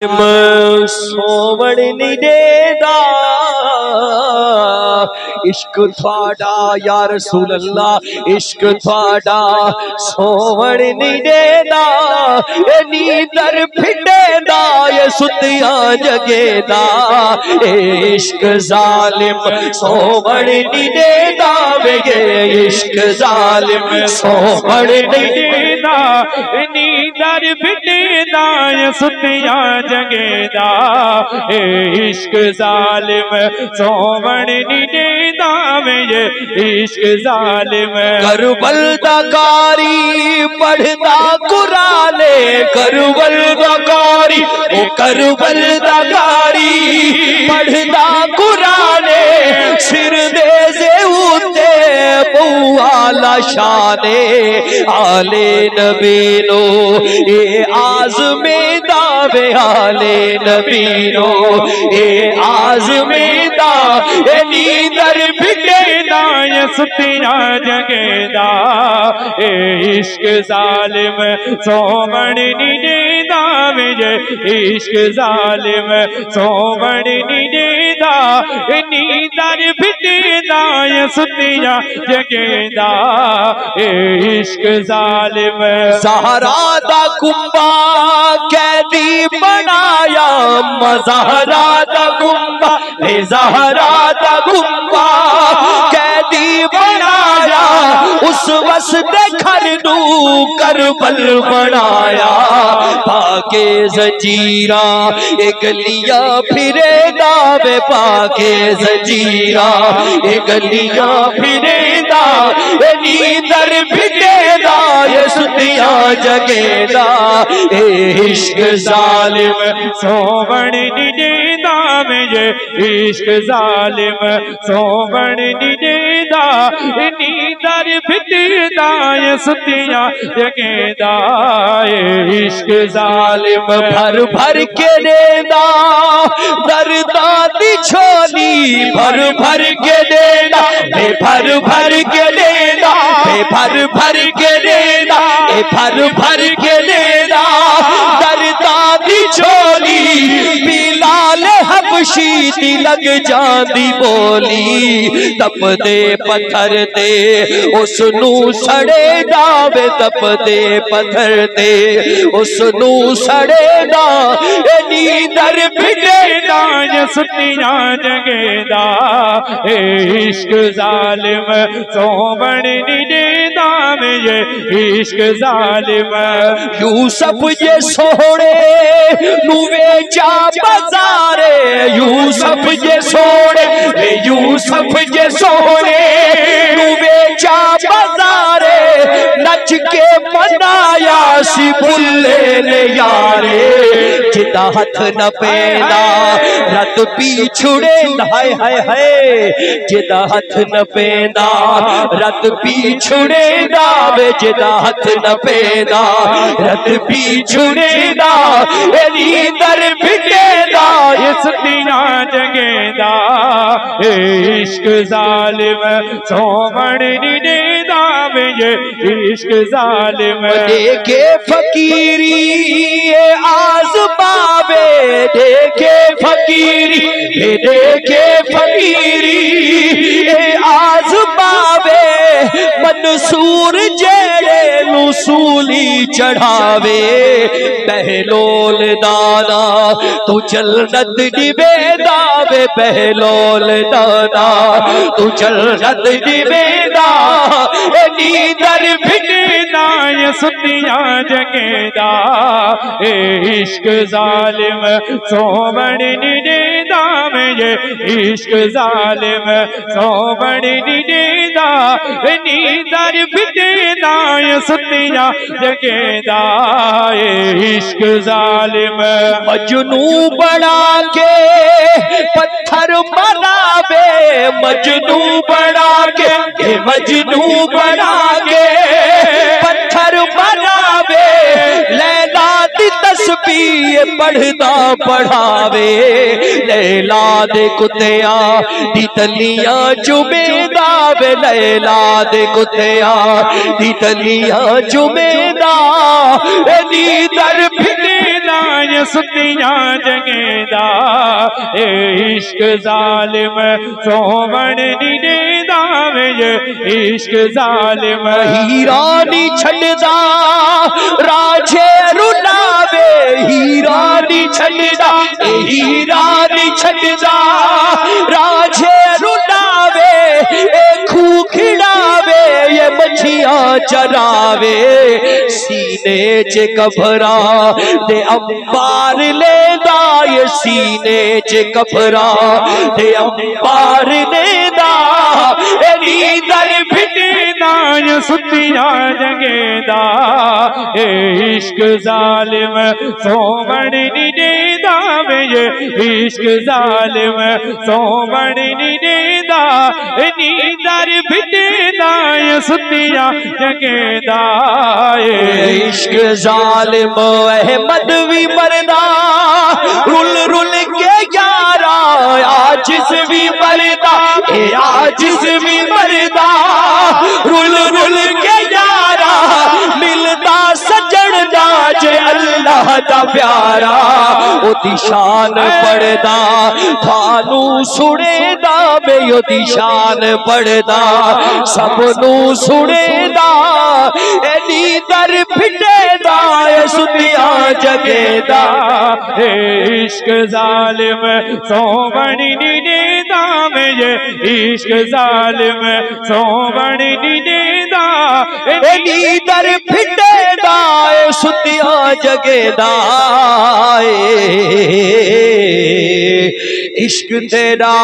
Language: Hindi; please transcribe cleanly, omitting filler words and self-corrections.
सोवण नहीं देदा इश्क थोड़ा या रसूल अल्लाह इश्क थोड़ा सोवण नहीं देदा नींदर फिटेदा ये सुतिया जगेदा इश्क जालिम सोवण नहीं देदा वे इश्क जालिम सोवण नहीं देदा नींदर फिटेदा ये सुतिया जगेदा इश्क जालिम सोवण नहीं देदा ये इश्क जालिम करबल दा कारी पढ़दा कुराने करबल दा कारी ओ करबल दा कारी पढ़दा कुराने सिर दे जे उते बुआला शाने आले नबी नो ए आज़मे दावे आले नबी नो ए आज़मे दा ए नींदर फिटेदा ये सुतिया जगेदा ए इश्क जालिम सोवण नहीं देदा मुझे इश्क जालिम सोवण नहीं देदा नींदर फिटेदा ये सुतिया जगेदा ए इश्क जालिम ज़हरा दा कुंबा कैदी बनाया ज़हरा दा कुंबा ज़हरा दा कुंबा कैदी बनाया उस वस्ते खरदू करबल बनाया पाके जंजीरा ए गलियां फिरे दावे पाके जंजीरा ए गलियां फिरे दा ए नींदर फिटेदा ये सुतिया जगेदा ए इश्क जालिम सोवण नहीं देदा मुझे इश्क जालिम सोवण नहीं देदा नींदर फिटेदा ये सुतिया जगेदा ए इश्क जालिम भर भर के देदा दर्दा दी छोली भर भर के देदा भर भर के देदा भर भर के देदा भर भर के देदा दर्दा दी छोली बिलाल हबशी दी लग जांदी बोली तप दे पत्थर ते उसनू सड़े दावे तप दे पत्थर ते उसनू सड़े दा नींदर फिटेदा ये सुतिया जगेदा ए इश्क जालिम सोवण नहीं देदा मुझे इश्क जालिम यूसुफ जे सोहणे नू वेचा बाजारे यूसुफ जे सोहणे यूसुफ जे सोहणे नू वेचा बाजारे नच के मनाया सी बुल्ले ने यारे जिदा हथ न पेदा रत पीछुड़े हाय हाय हाय जिदा हथ न पेदा रत पीछुड़े दावे जिदा हथ न पेदा रत पीछुड़े दा नींदर फिटेदा ये सुतिया जगेदा ए इश्क जालिम सोवण नहीं देदा मुझे इश्क जालिम देखे फकीरी ये आज़मावे देखे फकीरी देखे फकीरी ये आज़मावे मंसूर जेड़े नूसूली चढ़ावे बहलोल दाना तू जन्नत दिवेदा वे बहलोल दाना तू जन्नत दिवेदा नींदर फिटेदा ये सुतिया जगेदा ए इश्क जालिम सोवण नहीं देदा मुझे इश्क जालिम सोवण नहीं देदा नींदर फिटेदा ये सुतिया जगेदा ए इश्क जालिम मजनू बना के पत्थर मरावे मजनू बना के मजनू बना के पत्थर मरावे लैला दी तस्बीह पढ़दा पढ़ावे लैला दे कुत्तिया दी तलियां चुमेदा वे लैला दे कुत्तिया दी तलियां चुमेदा नींदर फिटेदा सुतियां जगेदा इश्क जालिम सोवण नी देदा वे इश्क जालिम हीरा नी छड़दा राजे रुलावे हीरा नी छड़दा हीरा नी छड़दा राजे रुलावे खू खिड़ावे ये मछियां चरावे सीने च कफरा दे अंबार लेदा ये सीने च कफरा दे अंबार लेदा नीदर फिटेदा सुतियां जगेदा इश्क जालिम सोवण नी देदा वे इश्क जालिम सोवण नी देदा नीदर फिटेदा सुतियां जगेदा इश्क जालिम अहमद भी मरदा रुल रुल के यारा आजिज़ भी मरदा आजिज़ भी मरदा रुल रुल के यारा मिलदा सजन दा जे अल्लाह दा प्यारा ओदी शान पढ़दा थानू सुनेदा वे ओदी शान पढ़दा सबनू सुनेदा नीदर फिटेदा सुतियां जगेदा इश्क जालिम सोवण नी देदा वे इश्क जालिम सोवण नी देदा नीदर फिटेदा सुतियां जगेदा इश्क तेरा